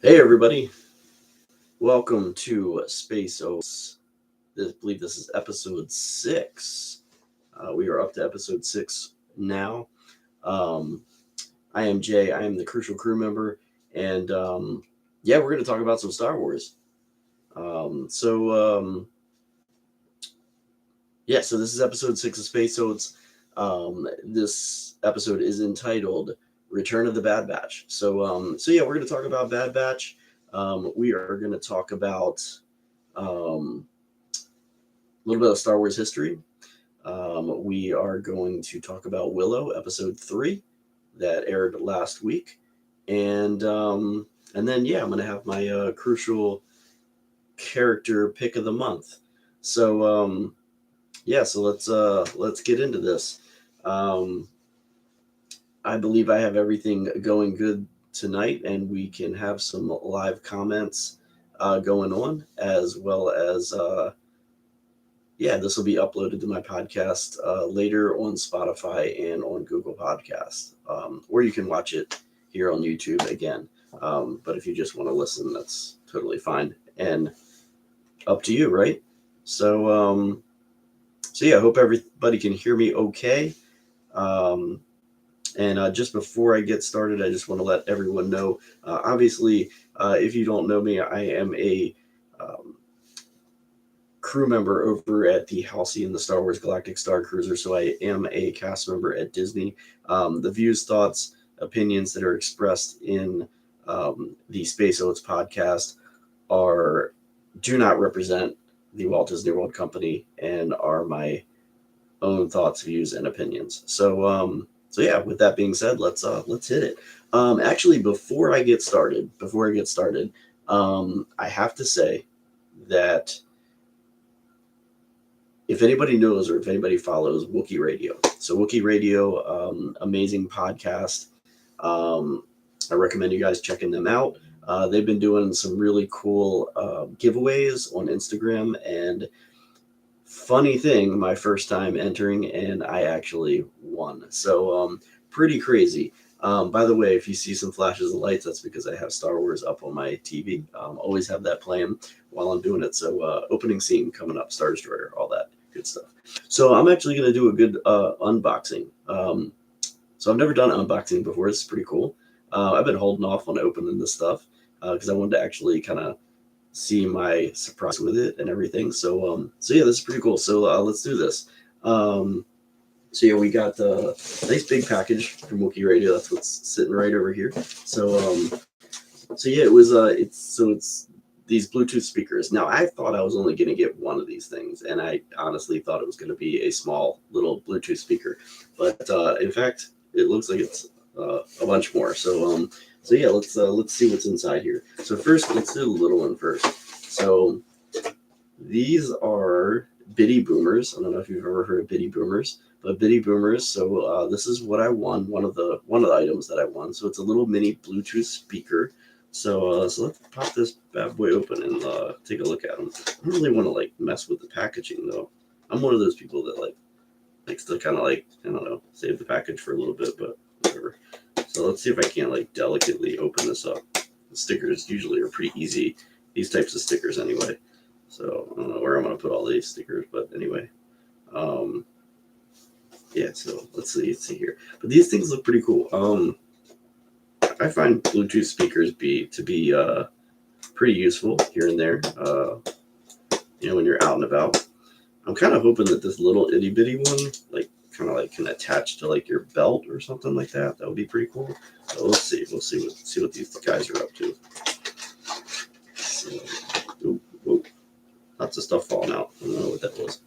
Hey everybody, welcome to Space Oats. I believe this is episode 6. We are up to episode 6 now. Um, I am Jay, I am the crucial crew member, and yeah, we're going to talk about some Star Wars. Um, so, um, so this is episode 6 of Space Oats. This episode is entitled Return of the Bad Batch. So we're going to talk about Bad Batch. We are going to talk about. Um, a little bit of Star Wars history. We are going to talk about Willow, episode 3, that aired last week, and then I'm going to have my crucial character pick of the month. So let's get into this. Um, I believe I have everything going good tonight, and we can have some live comments going on, as well as this will be uploaded to my podcast later on Spotify and on Google Podcast, or you can watch it here on YouTube again. But if you just want to listen, that's totally fine and up to you, right? So, I hope everybody can hear me okay. Um, and just before I get started, I just want to let everyone know. Obviously, if you don't know me, I am a um, crew member over at the Halcyon, the Star Wars Galactic Star Cruiser. So I am a cast member at Disney. The views, thoughts, opinions that are expressed in the Space Oats podcast are do not represent the Walt Disney World Company and are my own thoughts, views, and opinions. With that being said, let's hit it. Actually, before I get started, I have to say that if anybody knows or if anybody follows Wookiee Radio, so Wookiee Radio, amazing podcast. Um, I recommend you guys checking them out. They've been doing some really cool giveaways on Instagram, and funny thing, my first time entering, and I actually won. Pretty crazy. By the way, if you see some flashes of lights, that's because I have Star Wars up on my TV. Always have that playing while I'm doing it. Opening scene coming up, Star Destroyer, all that good stuff. So I'm actually going to do a good unboxing. So I've never done unboxing before. It's pretty cool. I've been holding off on opening this stuff because I wanted to actually kind of see my surprise with it and everything. This is pretty cool. Let's do this. We got a nice big package from Wookiee Radio. That's what's sitting right over here. It's these Bluetooth speakers. Now I thought I was only going to get one of these things, and I honestly thought it was going to be a small little Bluetooth speaker, but in fact, it looks like it's a bunch more. Let's see what's inside here. So first, let's do the little one first. So these are Bitty Boomers. I don't know if you've ever heard of Bitty Boomers, but Bitty Boomers. This is what I won. One of the items that I won. So it's a little mini Bluetooth speaker. So let's pop this bad boy open and take a look at them. I don't really want to mess with the packaging though. I'm one of those people that likes to kind of I don't know, save the package for a little bit, but whatever. So let's see if I can't delicately open this up. The stickers usually are pretty easy. These types of stickers anyway. So I don't know where I'm going to put all these stickers, but anyway. So let's see here. But these things look pretty cool. I find Bluetooth speakers to be pretty useful here and there. When you're out and about. I'm kind of hoping that this little itty bitty one, can attach to your belt or something like that. That would be pretty cool. So let's see. We'll see what these guys are up to. So, lots of stuff falling out. I don't know what that was.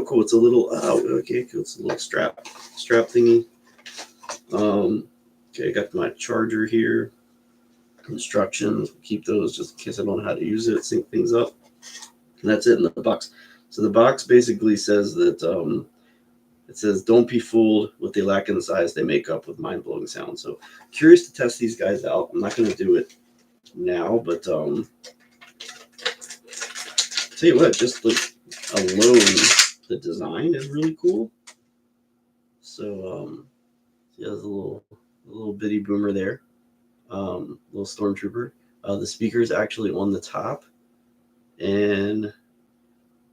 Cool. It's a little. Okay. Cool. It's a little strap thingy. Okay. I got my charger here. Instructions. Keep those just in case I don't know how to use it. Sync things up. And that's it in the box. So the box basically says that it says, "Don't be fooled with the lack in size they make up with mind-blowing sound." So curious to test these guys out. I'm not going to do it now, but tell you what, just alone, the design is really cool. So there's a little bitty boomer there. little stormtrooper. The speaker is actually on the top, and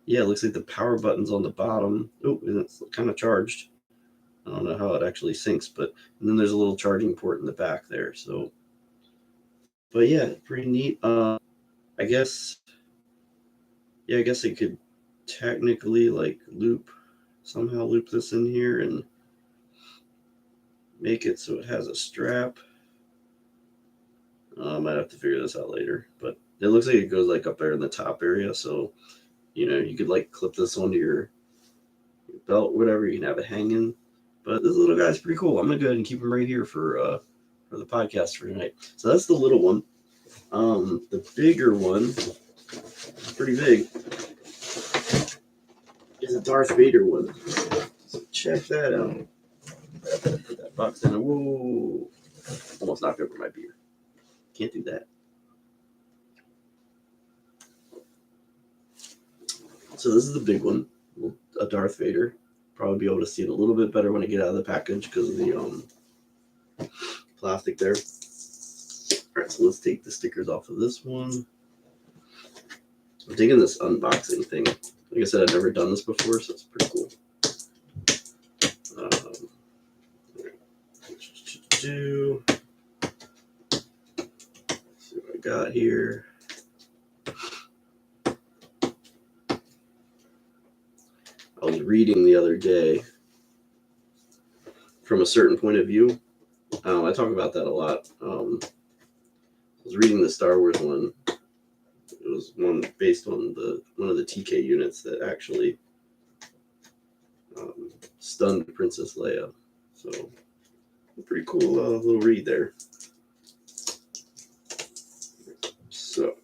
yeah, it looks like the power button's on the bottom. Oh, and it's kind of charged. I don't know how it actually syncs, but and then there's a little charging port in the back there. So, but yeah, pretty neat. I guess, yeah, I guess I could technically like somehow loop this in here and make it so it has a strap. I might have to figure this out later, but it looks like it goes like up there in the top area. So, you could like clip this onto your belt, whatever. You can have it hanging. But this little guy's pretty cool. I'm gonna go ahead and keep him right here for the podcast for tonight. So that's the little one. The bigger one, pretty big, is a Darth Vader one. So check that out. Put that box in. Whoa! Almost knocked over my beer. Can't do that. So this is the big one, a Darth Vader. Probably be able to see it a little bit better when I get out of the package because of the plastic there. All right, so let's take the stickers off of this one. I'm digging this unboxing thing. Like I said, I've never done this before, so it's pretty cool. See what I got here. I was reading the other day from a certain point of view. I talk about that a lot. I was reading the Star Wars one. It was one based on one of the TK units that actually stunned Princess Leia. So, a pretty cool little read there. So,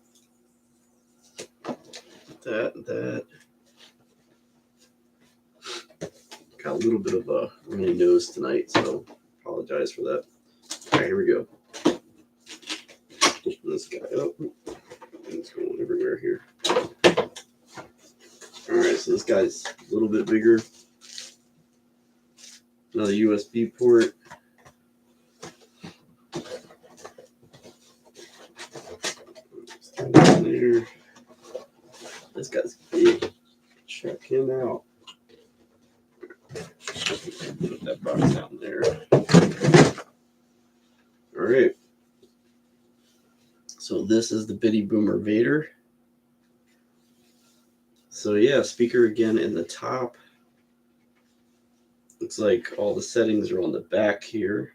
that. Got a little bit of a runny nose tonight, so apologize for that. All right, here we go. Open this guy up. It's going everywhere here. All right, so this guy's a little bit bigger. Another USB port. There. This guy's big. Check him out. Put that box down there. All right. So this is the Bitty Boomer Vader. So yeah, speaker again in the top. Looks like all the settings are on the back here.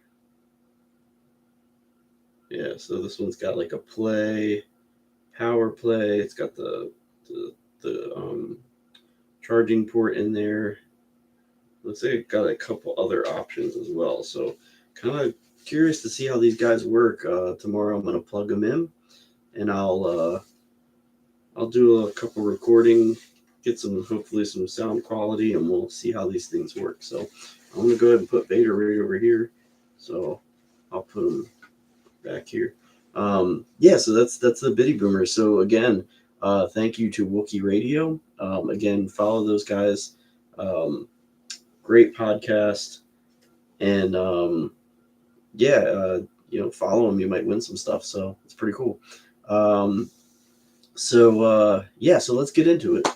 Yeah, so this one's got like a play, power play. It's got the charging port in there. Looks like it got a couple other options as well. So kind of curious to see how these guys work. Tomorrow I'm going to plug them in, and I'll do a couple recording, get hopefully some sound quality, and we'll see how these things work. So I'm going to go ahead and put Vader right over here. So I'll put him back here. Yeah, so that's the Bitty Boomer. So again, thank you to Wookiee Radio. Again, follow those guys. Great podcast, and follow them. You might win some stuff, so it's pretty cool. So let's get into it.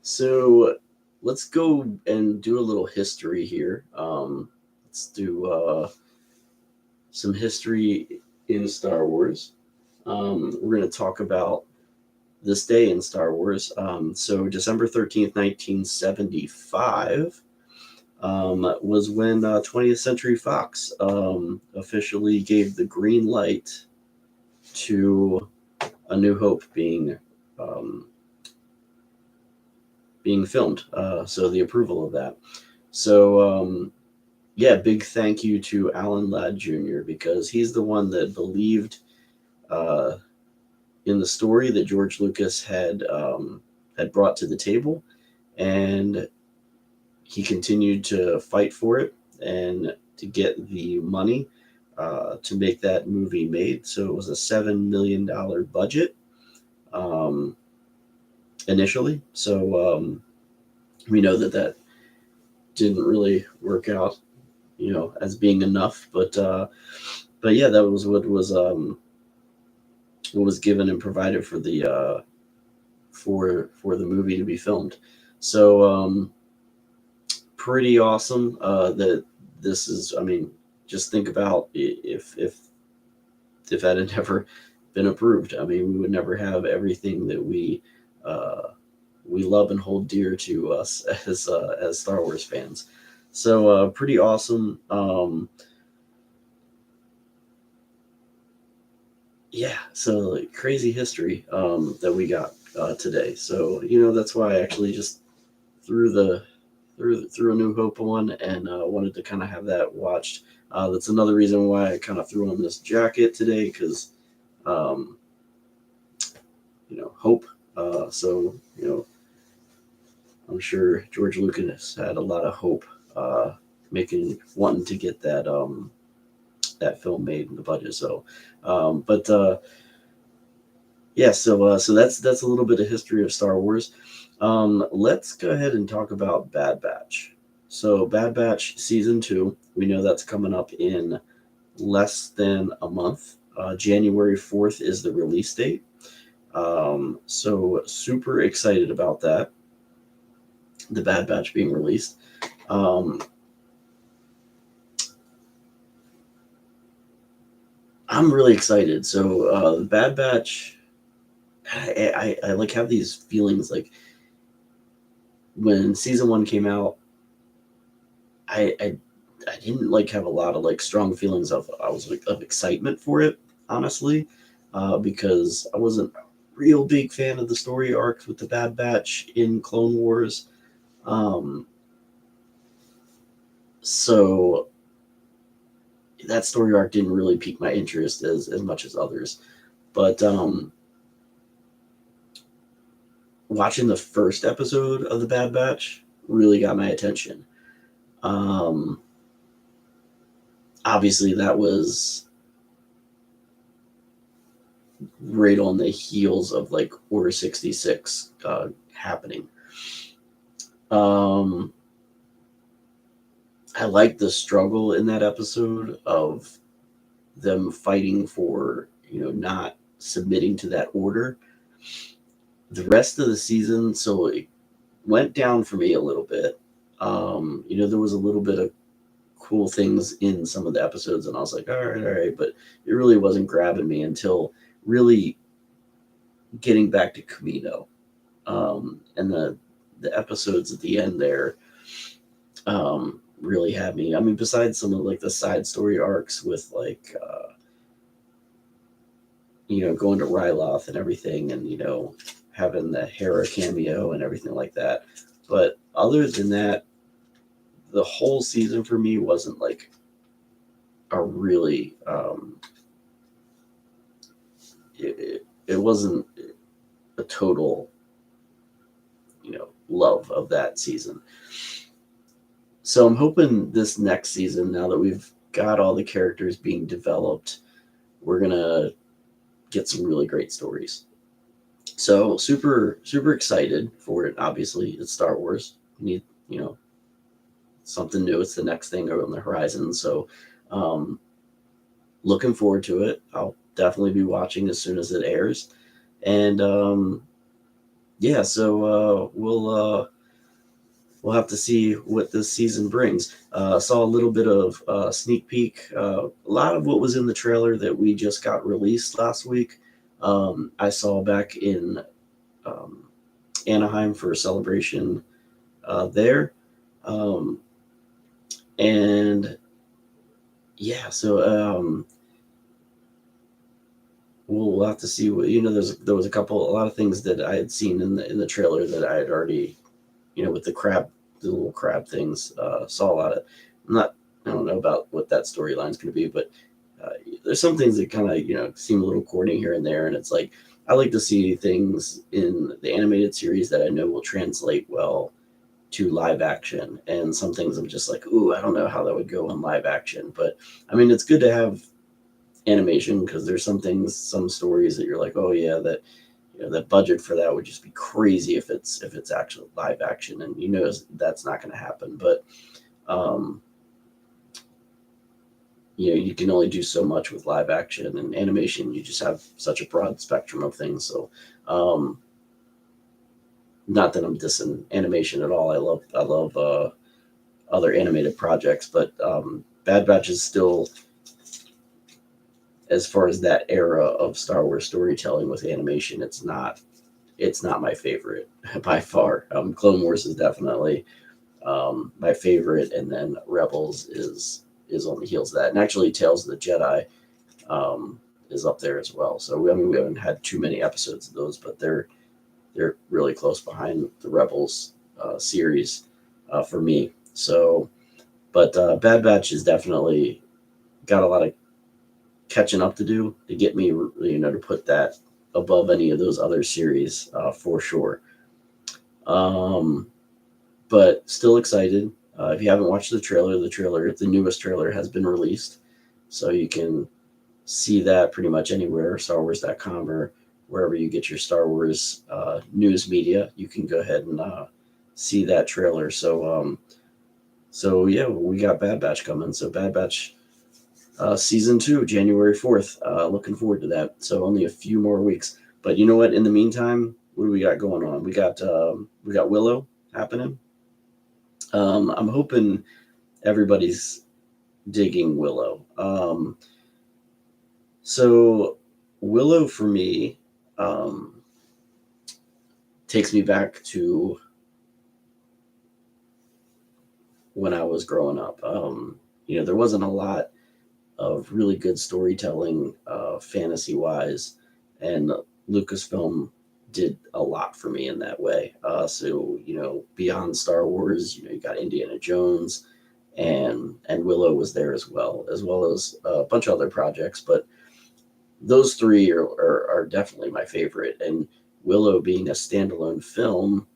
So let's go and do a little history here. Let's do some history in Star Wars. We're going to talk about this day in Star Wars. So December 13th, 1975 was when 20th Century Fox officially gave the green light to A New Hope being filmed. So the approval of that. So big thank you to Alan Ladd Jr. because he's the one that believed in the story that George Lucas had brought to the table, and he continued to fight for it and to get the money to make that movie made. So it was a $7 million budget initially. So we know that didn't really work out, as being enough. But but yeah, that was what was given and provided for the for the movie to be filmed. So pretty awesome that this is. I mean, just think about if that had never been approved. I mean, we would never have everything that uh, we love and hold dear to us as Star Wars fans. So pretty awesome. Yeah, so like, crazy history that we got today. So that's why I actually just threw the threw a New Hope on and wanted to kind of have that watched. That's another reason why I kind of threw on this jacket today because um, hope. So I'm sure George Lucas had a lot of hope uh, making wanting to get that film made in the budget. So, but yeah, so that's a little bit of history of Star Wars. Let's go ahead and talk about Bad Batch. So Bad Batch season 2, we know that's coming up in less than a month. January 4th is the release date. So super excited about that. The Bad Batch being released. Um, I'm really excited. So the Bad Batch, I like have these feelings like when season 1 came out, I, I I didn't like have a lot of like strong feelings of I was like of excitement for it, honestly, because I wasn't a real big fan of the story arcs with the Bad Batch in Clone Wars. Um, so that story arc didn't really pique my interest as much as others. But watching the first episode of the Bad Batch really got my attention. Um, Obviously, that was right on the heels of like Order 66 happening. Um, I like the struggle in that episode of them fighting for, not submitting to that order. The rest of the season, so it went down for me a little bit. There was a little bit of cool things in some of the episodes, and I was like, all right, but it really wasn't grabbing me until really getting back to Camino. And the episodes at the end there really had me. I mean, besides some of like the side story arcs with like going to Ryloth and everything, and having the Hera cameo and everything like that. But other than that, the whole season for me wasn't like a really it wasn't a total love of that season. So I'm hoping this next season, now that we've got all the characters being developed, we're gonna get some really great stories. So super excited for it. Obviously, it's Star Wars. We need something new. It's the next thing on the horizon. So um, looking forward to it. I'll definitely be watching as soon as it airs. And yeah, so we'll have to see what this season brings. Saw a little bit of sneak peek. A lot of what was in the trailer that we just got released last week. I saw back in um, Anaheim for a celebration there. Um, and yeah, so we'll have to see what there was a lot of things that I had seen in the trailer that I had already with the little crab things. Saw a lot of. I'm not. I don't know about what that storyline's going to be, but uh, there's some things that kind of seem a little corny here and there, and it's like I like to see things in the animated series that I know will translate well to live action, and some things I'm just like, ooh, I don't know how that would go in live action, but I mean, it's good to have animation because there's some stories that you're like, oh yeah, that that budget for that would just be crazy if it's actual live action, and that's not going to happen. But um, you can only do so much with live action and animation. You just have such a broad spectrum of things. So, um, not that I'm dissing animation at all. I love other animated projects, but Bad Batch is still, as far as that era of Star Wars storytelling with animation, it's not my favorite by far. Clone Wars is definitely my favorite, and then Rebels is on the heels of that. And actually, Tales of the Jedi um, is up there as well. So I mean, we haven't had too many episodes of those, but they're really close behind the Rebels series for me. So, but Bad Batch is definitely got a lot of catching up to do to get me, to put that above any of those other series for sure. Um, but still excited. If you haven't watched the newest trailer has been released, so you can see that pretty much anywhere, StarWars.com or wherever you get your Star Wars news media. You can go ahead and see that trailer. So yeah, we got Bad Batch coming. So Bad Batch season 2, January 4th. Looking forward to that. So only a few more weeks. But you know what? In the meantime, what do we got going on? We got Willow happening. I'm hoping everybody's digging Willow. So Willow for me um, takes me back to when I was growing up. There wasn't a lot of really good storytelling, fantasy wise, and Lucasfilm did a lot for me in that way. So beyond Star Wars, you got Indiana Jones, and Willow was there as well as a bunch of other projects. But those three are definitely my favorite. And Willow being a standalone film,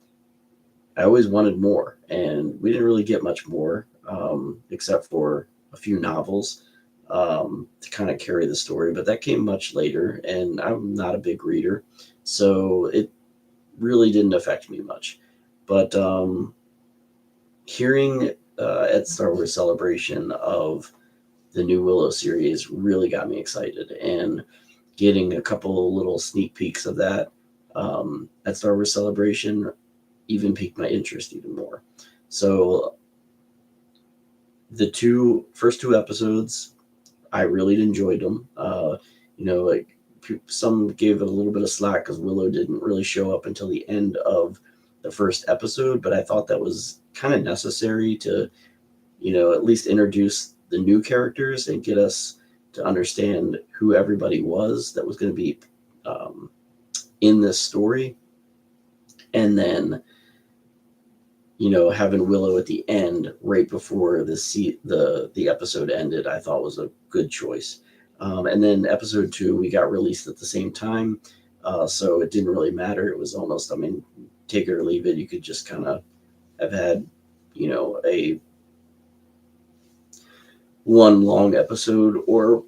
I always wanted more, and we didn't really get much more, except for a few novels to kind of carry the story. But that came much later, and I'm not a big reader, so it really didn't affect me much. But hearing at Star Wars Celebration of the new Willow series really got me excited, and getting a couple little sneak peeks of that at Star Wars Celebration even piqued my interest even more. So the first two episodes, I really enjoyed them. Like some gave it a little bit of slack because Willow didn't really show up until the end of the first episode, but I thought that was kind of necessary to, at least introduce the new characters and get us to understand who everybody was that was going to be um, in this story. And then having Willow at the end, right before the episode ended, I thought was a good choice. And then episode 2, we got released at the same time, so it didn't really matter. It was almost, I mean, take it or leave it. You could just kind of have had, a one long episode or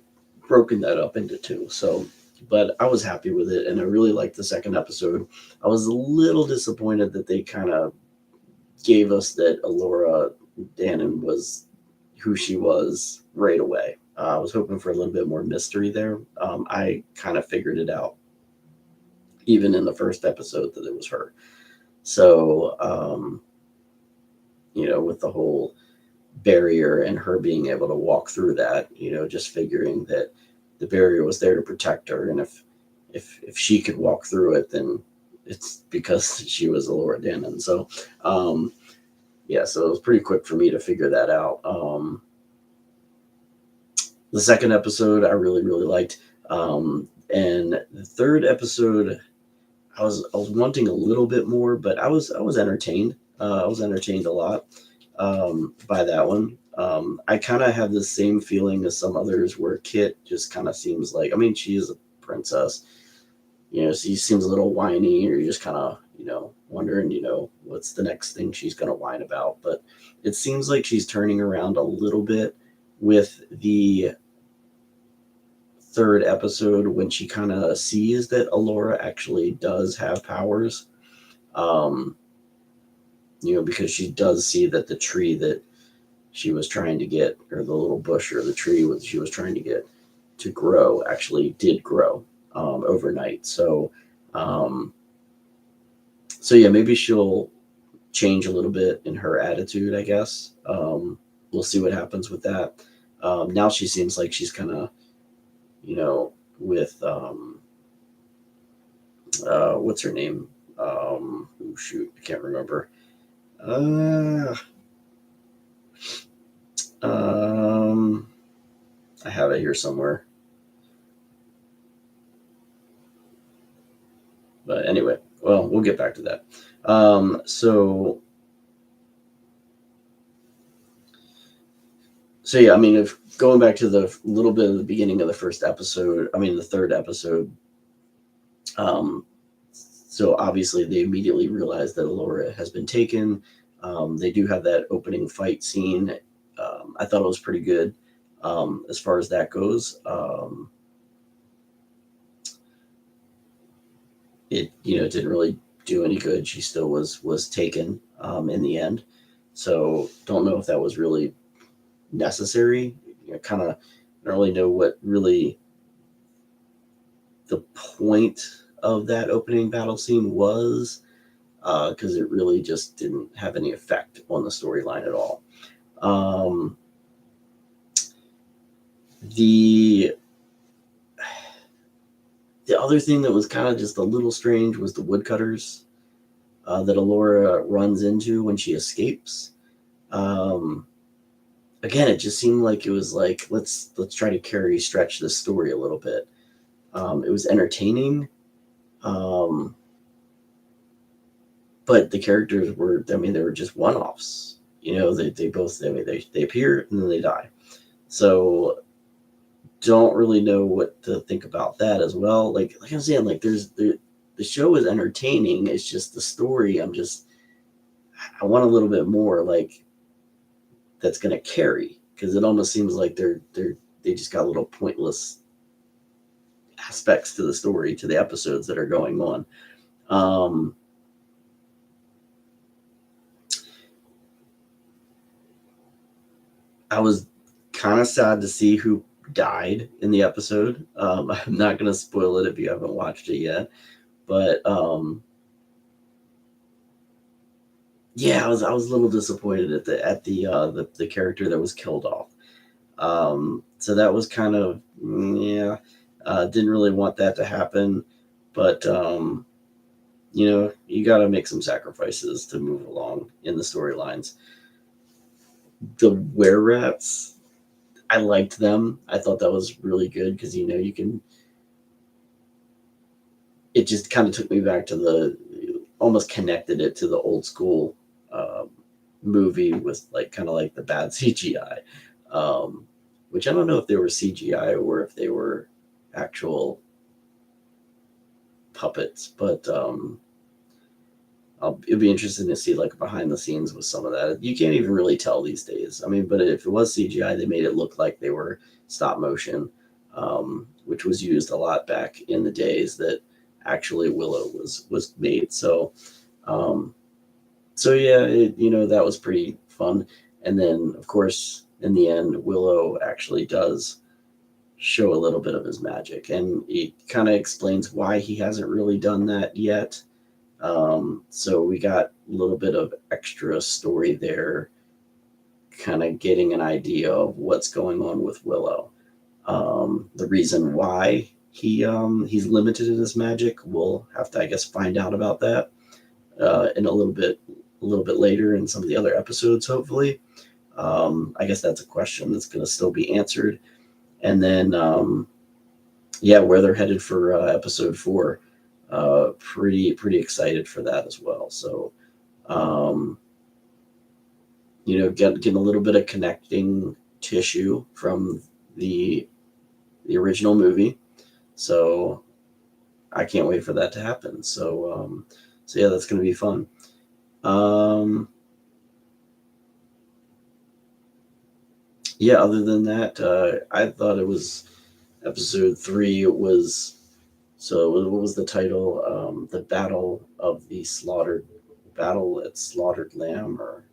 broken that up into two. So, but I was happy with it, and I really liked the second episode. I was a little disappointed that they kind of gave us that Alora Dannon was who she was right away. I was hoping for a little bit more mystery there. I kind of figured it out, even in the first episode, that it was her. So, with the whole barrier and her being able to walk through that, just figuring that the barrier was there to protect her, and if she could walk through it, then it's because she was Alora Dannon. So, yeah, so it was pretty quick for me to figure that out. The second episode I really, really liked. And the third episode, I was wanting a little bit more, but I was entertained. I was entertained a lot by that one. I kind of have the same feeling as some others where Kit just kind of seems like, I mean, she is a princess, she seems a little whiny, or you're just kind of, wondering, what's the next thing she's going to whine about. But it seems like she's turning around a little bit with the third episode, when she kind of sees that Alora actually does have powers. Um, because she does see that the tree that she was trying to get, or the little bush or the tree she was trying to get to grow actually did grow overnight. Um, so yeah, maybe she'll change a little bit in her attitude, I guess. We'll see what happens with that. Now she seems like she's kind of, you know, with what's her name? Oh shoot, I can't remember. Uh, um, I have it here somewhere. But anyway, well, we'll get back to that. So yeah, I mean, if going back to the little bit of the beginning of the first episode, I mean the third episode, um, so obviously they immediately realize that Alora has been taken. They do have that opening fight scene. I thought it was pretty good as far as that goes. It didn't really do any good. She still was taken in the end. So don't know if that was really necessary. Kind of don't really know what really the point of that opening battle scene was, because it really just didn't have any effect on the storyline at all. Um, the the other thing that was kind of just a little strange was the woodcutters that Alora runs into when she escapes. Um, Again, it just seemed like it was like let's try to stretch this story a little bit. It was entertaining, um, but the characters were, I mean, they were just one offs. They both, I mean, they appear and then they die. So don't really know what to think about that as well. Like I'm saying, like the show is entertaining. It's just the story. I want a little bit more like that's going to carry, because it almost seems like they just got little pointless aspects to the story, to the episodes that are going on. I was kind of sad to see who died in the episode. I'm not going to spoil it if you haven't watched it yet, but yeah, I was a little disappointed at the character that was killed off. So that was kind of, yeah, didn't really want that to happen, but you got to make some sacrifices to move along in the storylines. The were rats, I liked them. I thought that was really good because you can. It just kind of took me back to almost connected it to the old school um, movie with like kind of like the bad CGI, which I don't know if they were CGI or if they were actual puppets, but it'd be interesting to see like behind the scenes with some of that. You can't even really tell these days. I mean, but if it was CGI, they made it look like they were stop motion, which was used a lot back in the days that actually Willow was made. Um, so yeah, that was pretty fun. And then of course in the end, Willow actually does show a little bit of his magic, and it kind of explains why he hasn't really done that yet. So we got a little bit of extra story there, kind of getting an idea of what's going on with Willow. The reason why he's limited in his magic, we'll have to, I guess, find out about that in a little bit later in some of the other episodes, hopefully. I guess that's a question that's going to still be answered. And then, yeah, where they're headed for episode 4. Pretty excited for that as well. So, um, getting a little bit of connecting tissue from the the original movie. So I can't wait for that to happen. So yeah, that's going to be fun. Um, yeah, other than that, I thought it was episode 3. It was, so what was the title? The Battle at Slaughtered Lamb, or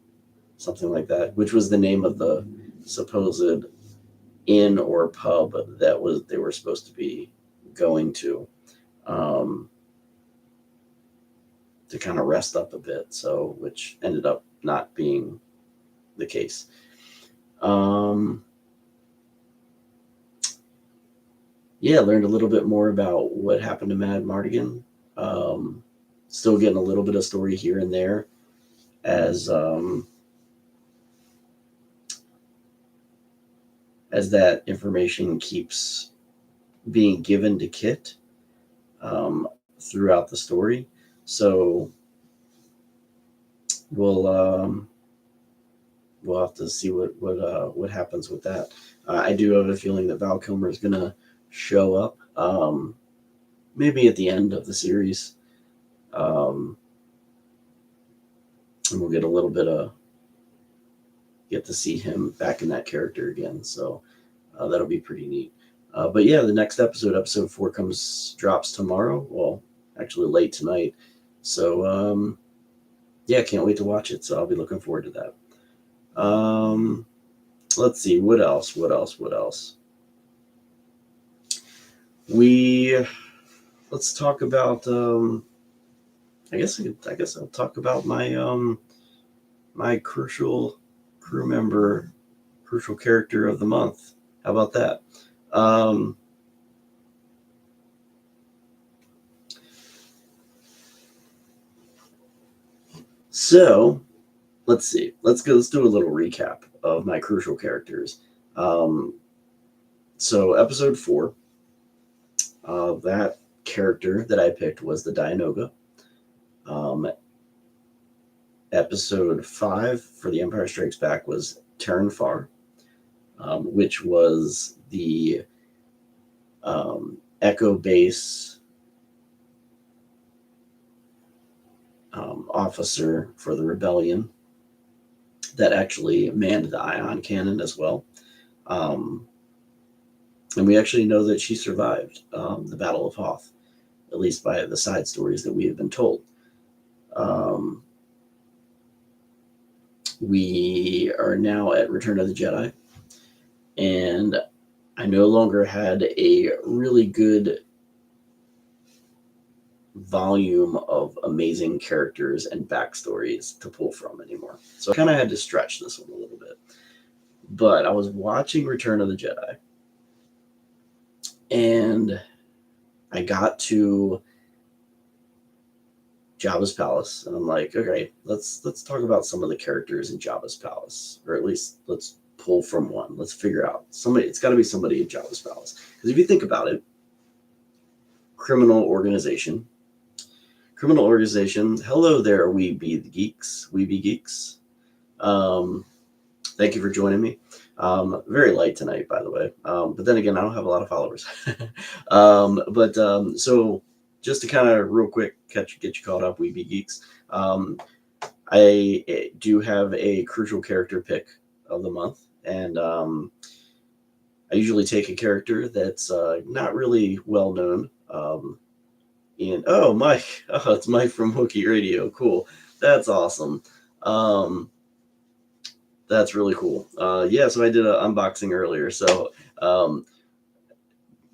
something like that, which was the name of the supposed inn or pub that they were supposed to be going um, to kind of rest up a bit. So, which ended up not being the case. Um, yeah, learned a little bit more about what happened to Mad Mardigan. Um, Still getting a little bit of story here and there as as that information keeps being given to Kit throughout the story. So we'll we'll have to see what happens with that. I do have a feeling that Val Kilmer is gonna show up, maybe at the end of the series, um, and we'll get a little bit of get to see him back in that character again. So that'll be pretty neat. But yeah, the next episode 4, drops tomorrow. Well, actually late tonight. So yeah, can't wait to watch it. So I'll be looking forward to that. Let's see, what else? Let's talk about. I guess I'll talk about my crucial crew member, crucial character of the month. How about that? So let's see. Let's do a little recap of my crucial characters. So episode 4, that character that I picked was the Dianoga. Episode 5 for The Empire Strikes Back was Terran Far, which was the Echo Base officer for the rebellion that actually manned the ion cannon as well. And we actually know that she survived the Battle of Hoth, at least by the side stories that we have been told. We are now at Return of the Jedi, and I no longer had a really good volume of amazing characters and backstories to pull from anymore. So I kind of had to stretch this one a little bit. But I was watching Return of the Jedi, and I got to Jabba's palace, and I'm like, okay, let's talk about some of the characters in Jabba's palace, or at least let's pull from one. Let's figure out somebody. It's got to be somebody in Jabba's palace, because if you think about it, criminal organization. Hello there, we be geeks. Thank you for joining me. Very light tonight, by the way. But then again, I don't have a lot of followers. So just to kind of real quick get you caught up, we be geeks. I do have a crucial character pick of the month, and I usually take a character that's not really well known. Mike, it's Mike from Wookiee Radio. Cool, that's awesome. That's really cool. Yeah, so I did an unboxing earlier, so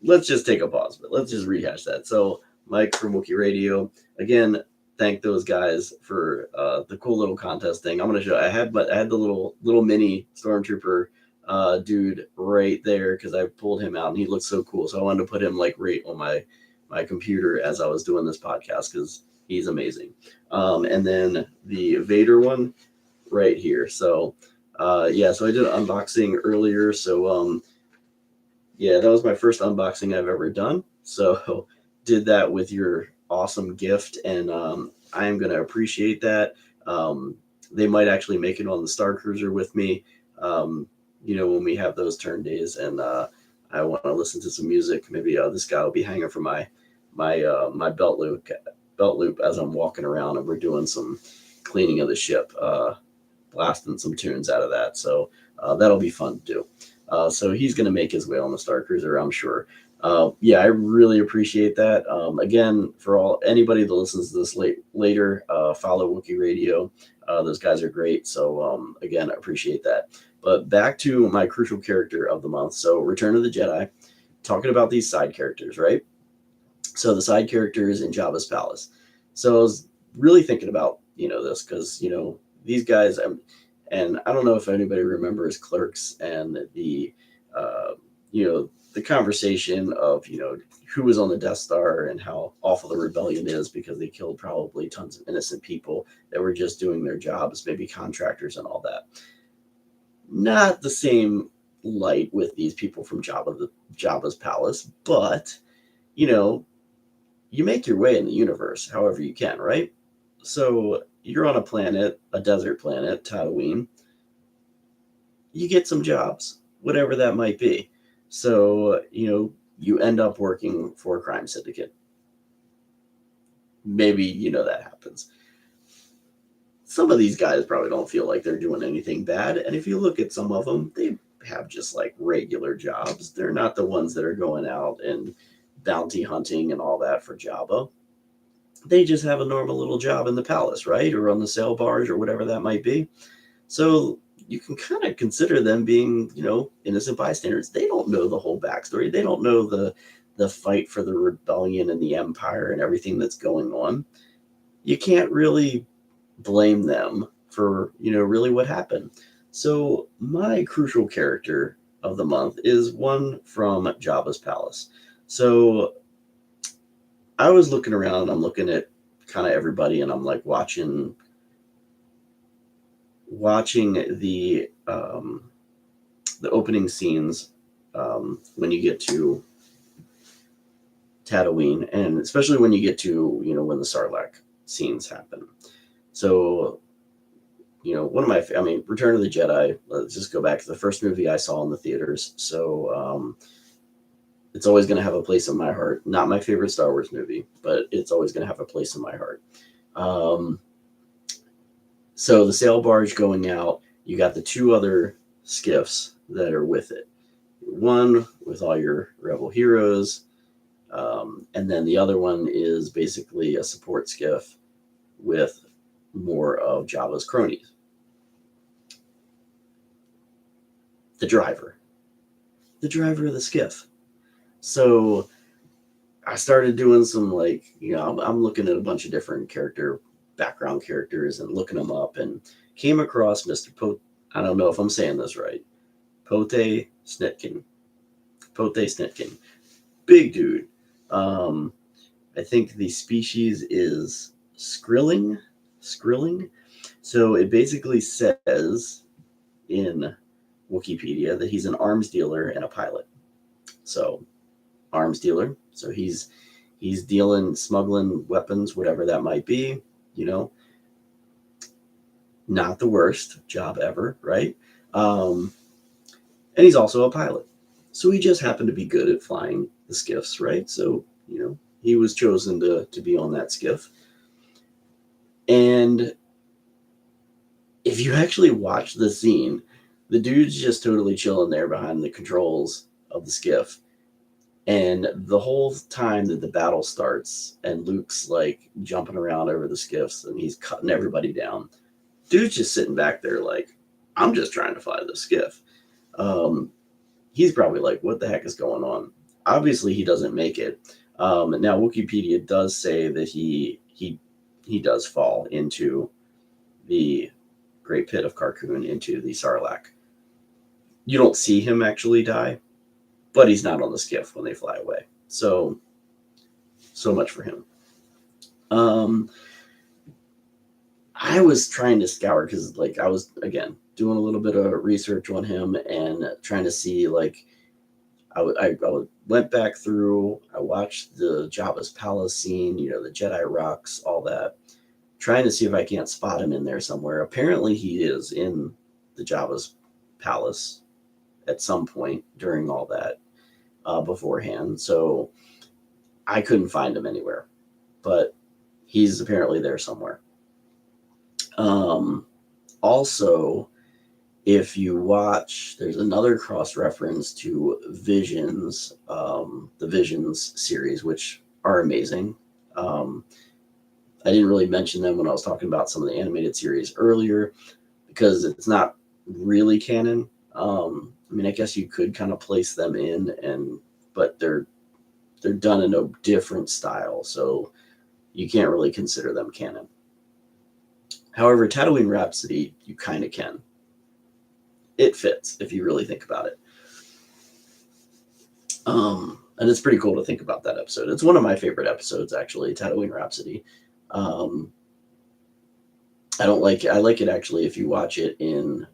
let's just take a pause, but let's just rehash that. So Mike from Wookiee Radio, again, thank those guys for the cool little contest thing. I'm gonna show. I had the little mini stormtrooper dude right there because I pulled him out and he looked so cool. So I wanted to put him like right on my computer as I was doing this podcast because he's amazing. And then the Vader one right here. So yeah, so I did an unboxing earlier. So yeah, that was my first unboxing I've ever done. So did that with your awesome gift, and I am going to appreciate that. They might actually make it on the Star Cruiser with me, when we have those turn days, and I want to listen to some music. Maybe this guy will be hanging from my belt loop as I'm walking around, and we're doing some cleaning of the ship, blasting some tunes out of that. So that'll be fun to do. So he's going to make his way on the Star Cruiser, I'm sure. Yeah, I really appreciate that. Again, for all anybody that listens to this later, follow Wookiee Radio. Those guys are great. So again, I appreciate that. But back to my crucial character of the month. So Return of the Jedi, talking about these side characters, right? So the side characters in Jabba's palace. So I was really thinking about this because these guys, and I don't know if anybody remembers Clerks and uh, the conversation of who was on the Death Star and how awful the rebellion is because they killed probably tons of innocent people that were just doing their jobs, maybe contractors and all that. Not the same light with these people from Jabba's palace, but you know you make your way in the universe however you can, right? So you're on a planet, a desert planet, Tatooine. You get some jobs, whatever that might be. So, you end up working for a crime syndicate. Maybe, that happens. Some of these guys probably don't feel like they're doing anything bad. And if you look at some of them, they have just like regular jobs. They're not the ones that are going out and bounty hunting and all that for Jabba. They just have a normal little job in the palace, right? Or on the sail barge or whatever that might be. So you can kind of consider them being, innocent bystanders. They don't know the whole backstory. They don't know the fight for the rebellion and the empire and everything that's going on. You can't really blame them for, really what happened. So my crucial character of the month is one from Jabba's palace. So I was looking around, I'm looking at kind of everybody, and I'm like watching the opening scenes when you get to Tatooine, and especially when you get to when the Sarlacc scenes happen. So one of Return of the Jedi. Let's just go back to the first movie I saw in the theaters. So it's always going to have a place in my heart. Not my favorite Star Wars movie, but it's always going to have a place in my heart. So the sail barge going out, you got the two other skiffs that are with it. One with all your rebel heroes, and then the other one is basically a support skiff with more of Jabba's cronies. The driver of the skiff. So I started doing some I'm looking at a bunch of different background characters and looking them up, and came across Mr. I don't know if I'm saying this right. Pote Snitkin. Big dude. I think the species is Skrilling. So it basically says in Wikipedia that he's an arms dealer and a pilot. So arms dealer. So he's smuggling weapons, whatever that might be, not the worst job ever, right? And he's also a pilot. So he just happened to be good at flying the skiffs, right? So, he was chosen to be on that skiff. And if you actually watch the scene, the dude's just totally chilling there behind the controls of the skiff. And the whole time that the battle starts and Luke's like jumping around over the skiffs and he's cutting everybody down, dude's just sitting back there like, I'm just trying to fly the skiff. He's probably like, what the heck is going on? Obviously, he doesn't make it. Now, Wikipedia does say that he does fall into the Great Pit of Carkoon, into the Sarlacc. You don't see him actually die, but he's not on the skiff when they fly away. So much for him. I was trying to scour because I was again doing a little bit of research on him and trying to see I went back through. I watched the Jabba's palace scene, the Jedi rocks, all that, trying to see if I can't spot him in there somewhere. Apparently, he is in the Jabba's palace at some point during all that beforehand. So I couldn't find him anywhere, but he's apparently there somewhere. Also, if you watch, there's another cross reference to Visions, the Visions series, which are amazing. Um, I didn't really mention them when I was talking about some of the animated series earlier because it's not really canon. I mean, I guess you could kind of place them in, but they're done in a different style, so you can't really consider them canon. However, Tatooine Rhapsody, you kind of can. It fits if you really think about it. And it's pretty cool to think about that episode. It's one of my favorite episodes, actually, Tatooine Rhapsody. Um, I don't like it. I like it actually if you watch it in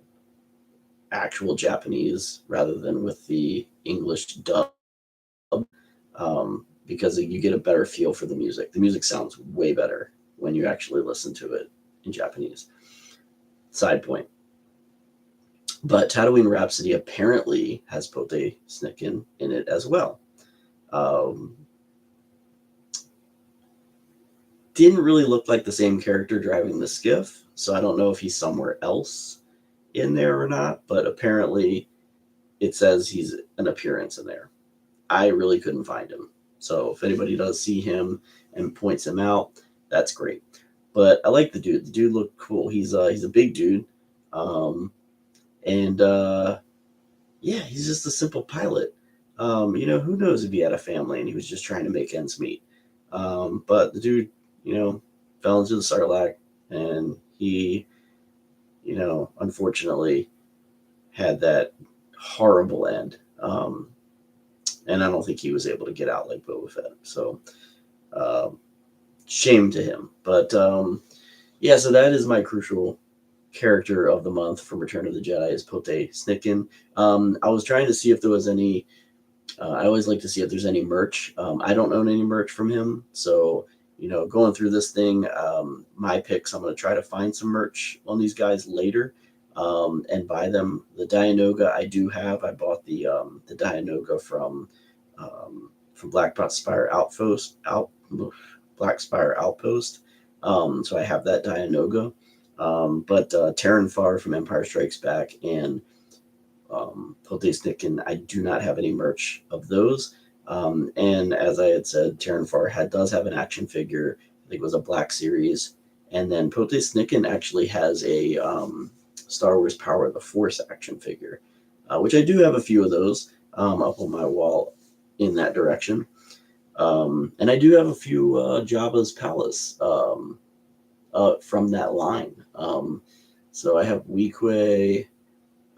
actual Japanese rather than with the English dub, because you get a better feel for the music. The music sounds way better when you actually listen to it in Japanese. Side point. But Tatooine Rhapsody apparently has Pote Snicken in it as well. Um, didn't really look like the same character driving the skiff, so I don't know if he's somewhere else in there or not, but apparently it says he's an appearance in there. I really couldn't find him. So if anybody does see him and points him out, that's great. But I like the dude. The dude looked cool. He's a big dude. Um, and yeah, he's just a simple pilot. Who knows if he had a family and he was just trying to make ends meet. But the dude, fell into the Sarlacc, and he, unfortunately had that horrible end. And I don't think he was able to get out like Boba Fett. So, um, shame to him. But yeah, so that is my crucial character of the month from Return of the Jedi is Pote Snicken. I was trying to see if there was any. I always like to see if there's any merch. I don't own any merch from him, so going through this thing, my picks. I'm going to try to find some merch on these guys later, and buy them. The Dianoga I do have. I bought the Dianoga from Black Spire Outpost. Black Spire Outpost. So I have that Dianoga. But Terran Far from Empire Strikes Back and Pote Snicken, I do not have any merch of those. And as I had said, Terran Far does have an action figure. I think it was a Black Series. And then Pote Snicken actually has a Star Wars Power of the Force action figure, which I do have a few of those up on my wall in that direction. And I do have a few Jabba's Palace from that line. So I have Weequay,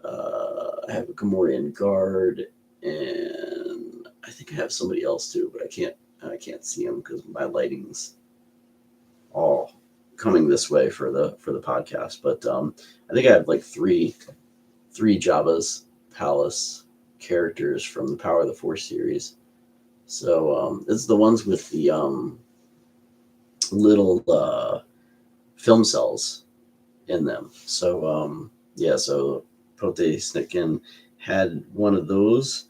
I have a Gamorrean Guard, and I think I have somebody else too, but I can't see them because my lighting's all coming this way for the podcast. But I think I have like three Jabba's Palace characters from the Power of the Force series. So it's the ones with the little film cells in them. So yeah, so Pote Snicken had one of those.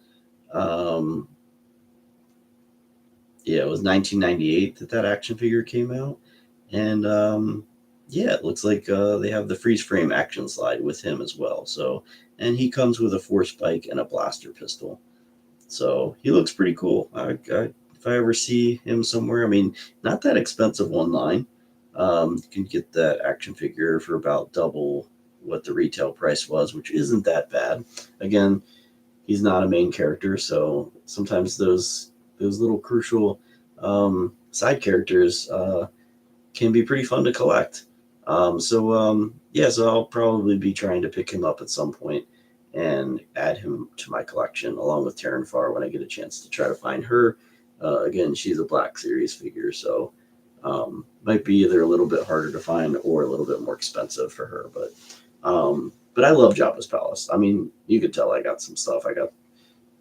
Yeah, it was 1998 that action figure came out, and yeah, it looks like they have the freeze frame action slide with him as well. So, and he comes with a force spike and a blaster pistol. So he looks pretty cool. If I ever see him somewhere, I mean, not that expensive online. You can get that action figure for about double what the retail price was, which isn't that bad. Again, he's not a main character, so sometimes those little crucial side characters can be pretty fun to collect. Yeah, so I'll probably be trying to pick him up at some point and add him to my collection along with Terran Far when I get a chance to try to find her. Again, she's a Black Series figure, so might be either a little bit harder to find or a little bit more expensive for her. But I love Jabba's Palace. I mean, you could tell I got some stuff. I got a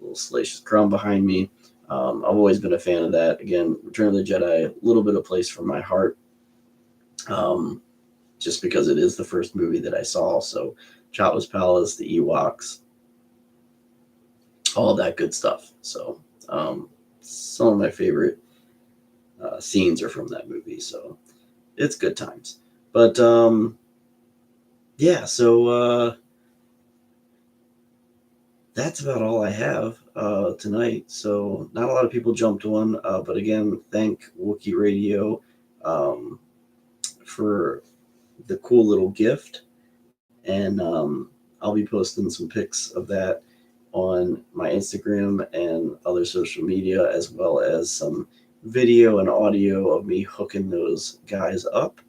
little Salacious Crumb behind me. I've always been a fan of that. Again, Return of the Jedi, a little bit of place for my heart, just because it is the first movie that I saw. So Jabba's Palace, the Ewoks, all that good stuff. So some of my favorite scenes are from that movie. So it's good times. But yeah, so that's about all I have tonight. So not a lot of people jumped on, but again, thank Wookiee Radio um, for the cool little gift, and I'll be posting some pics of that on my Instagram and other social media, as well as some video and audio of me hooking those guys up.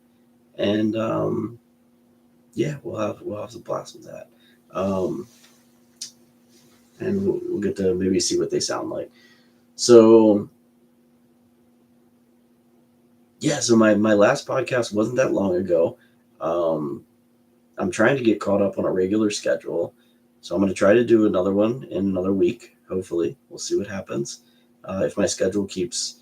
And yeah, we'll have some blast with that. Um, and we'll get to maybe see what they sound like. So yeah, so my last podcast wasn't that long ago. Um, I'm trying to get caught up on a regular schedule, so I'm going to try to do another one in another week. Hopefully, we'll see what happens. If my schedule keeps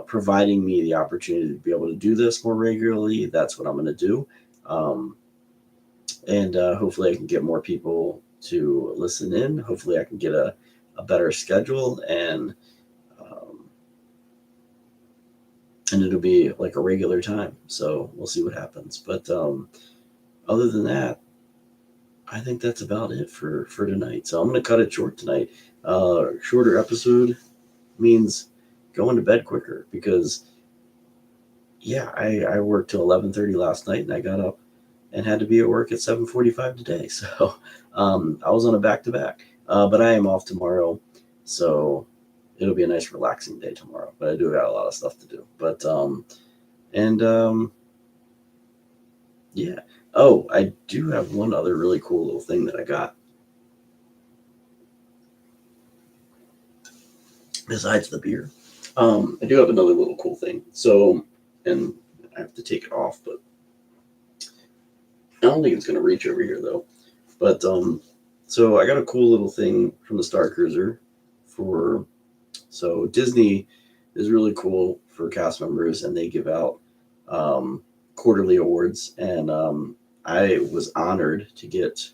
providing me the opportunity to be able to do this more regularly, that's what I'm going to do. Um, and hopefully, I can get more people to listen in. Hopefully, I can get a better schedule, um, and it'll be like a regular time. So we'll see what happens. But other than that, I think that's about it for tonight. So I'm going to cut it short tonight. Shorter episode means going to bed quicker because yeah, I worked till 11:30 last night and I got up and had to be at work at 7:45 today. So I was on a back to back, but I am off tomorrow, so it'll be a nice relaxing day tomorrow. But I do got a lot of stuff to do. But and yeah. Oh, I do have one other really cool little thing that I got besides the beer. I do have another little cool thing. So, and I have to take it off, but I don't think it's going to reach over here though. But so I got a cool little thing from the Star Cruiser for. So Disney is really cool for cast members, and they give out quarterly awards. And I was honored to get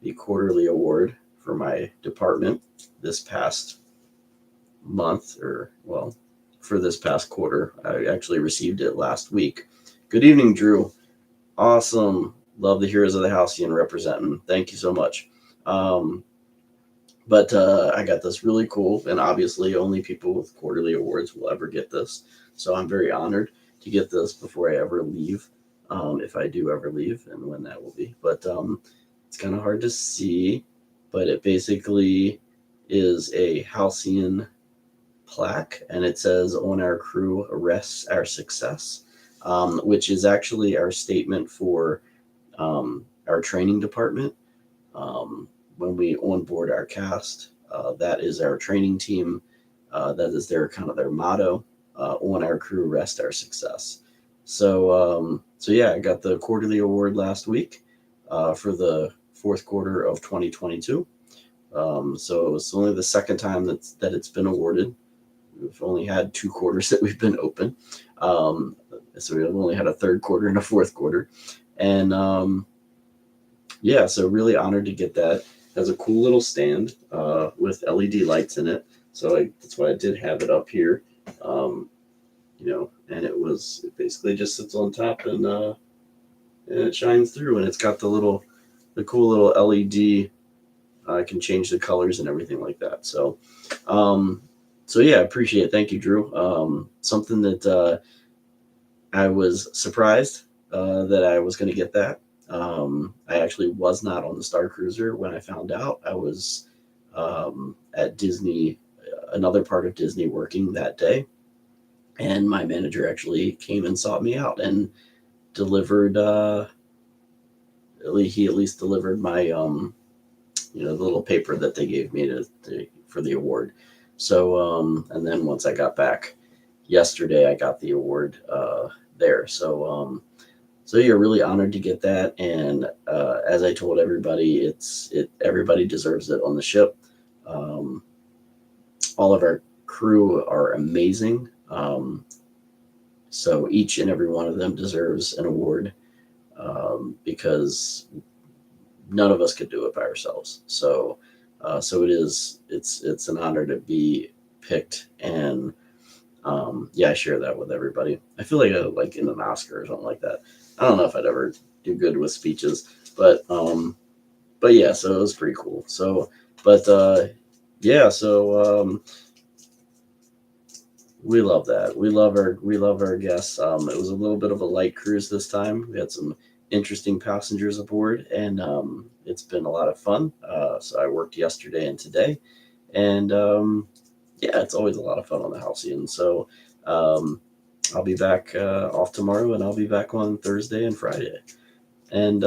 the quarterly award for my department this past month, or well, for this past quarter. I actually received it last week. Good evening, Drew. Awesome. Love the Heroes of the Halcyon representing. Thank you so much. Um, but I got this really cool, and obviously, only people with quarterly awards will ever get this. So I'm very honored to get this before I ever leave, if I do ever leave, and when that will be. But it's kind of hard to see, but it basically is a Halcyon plaque, and it says, "On our crew rests our success," which is actually our statement for our training department. Um, when we onboard our cast, that is our training team. That is their kind of their motto. On our crew rest our success. So yeah, I got the quarterly award last week for the fourth quarter of 2022. So it's only the second time that it's been awarded. We've only had 2 quarters that we've been open. Um, so we've only had a third quarter and a fourth quarter. And yeah, so really honored to get that. It has a cool little stand with LED lights in it. So that's why I did have it up here. And it basically just sits on top, and it shines through, and it's got the cool little LED. I can change the colors and everything like that. Um, so yeah, I appreciate it. Thank you, Drew. Something that I was surprised that I was going to get that. I actually was not on the Star Cruiser when I found out. I was at Disney, another part of Disney, working that day, and my manager actually came and sought me out and delivered. He at least delivered my the little paper that they gave me for the award. So and then once I got back yesterday, I got the award there. So you're really honored to get that, and as I told everybody, everybody deserves it on the ship. Um, all of our crew are amazing, so each and every one of them deserves an award because none of us could do it by ourselves. So it's an honor to be picked, and yeah, I share that with everybody. I feel like in an Oscar or something like that. I don't know if I'd ever do good with speeches, but yeah, so it was pretty cool. So But yeah, so we love that. We love our guests. It was a little bit of a light cruise this time. We had some interesting passengers aboard, and it's been a lot of fun. So I worked yesterday and today, and yeah, it's always a lot of fun on the Halcyon. So um, I'll be back off tomorrow, and I'll be back on Thursday and Friday. And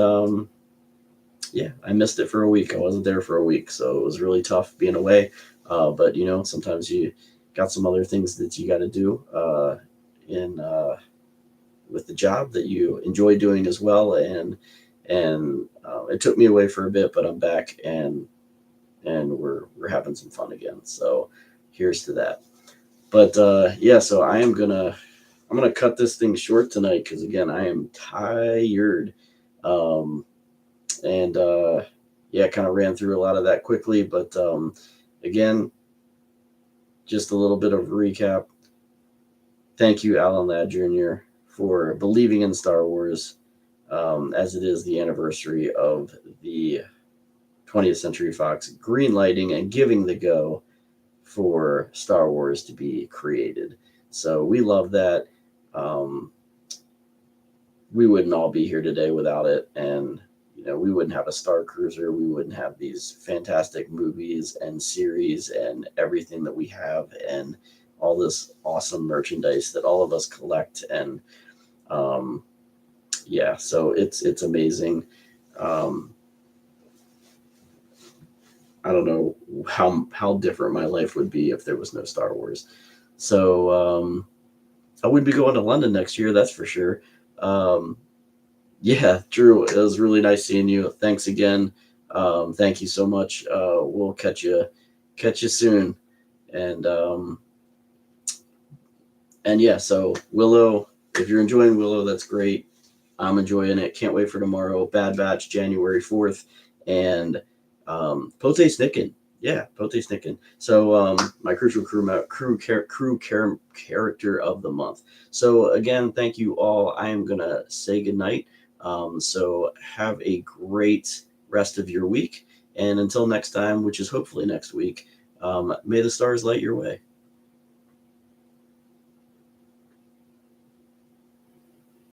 yeah, I missed it for a week. I wasn't there for a week, so it was really tough being away. But sometimes you got some other things that you got to do in with the job that you enjoy doing as well. And it took me away for a bit, but I'm back, and we're having some fun again. So here's to that. But yeah, so I'm gonna cut this thing short tonight because again I am tired. Um, and yeah, kind of ran through a lot of that quickly, but again, just a little bit of recap. Thank you, Alan Ladd Jr., for believing in Star Wars, as it is the anniversary of the 20th Century Fox greenlighting and giving the go for Star Wars to be created. So we love that. Um, we wouldn't all be here today without it, and we wouldn't have a Star Cruiser. We wouldn't have these fantastic movies and series and everything that we have, and all this awesome merchandise that all of us collect. And um, yeah, so it's amazing. Um, I don't know how different my life would be if there was no Star Wars. So I wouldn't be going to London next year, that's for sure. Um, Yeah, Drew, it was really nice seeing you. Thanks again. Thank you so much. We'll catch you soon. And and yeah, so Willow, if you're enjoying Willow, that's great. I'm enjoying it. Can't wait for tomorrow. Bad Batch, January 4th, and Pote Snicken. Yeah, Pote Snicken. So my crucial character of the month. So again, thank you all. I am gonna say goodnight. So have a great rest of your week, and until next time, which is hopefully next week, may the stars light your way.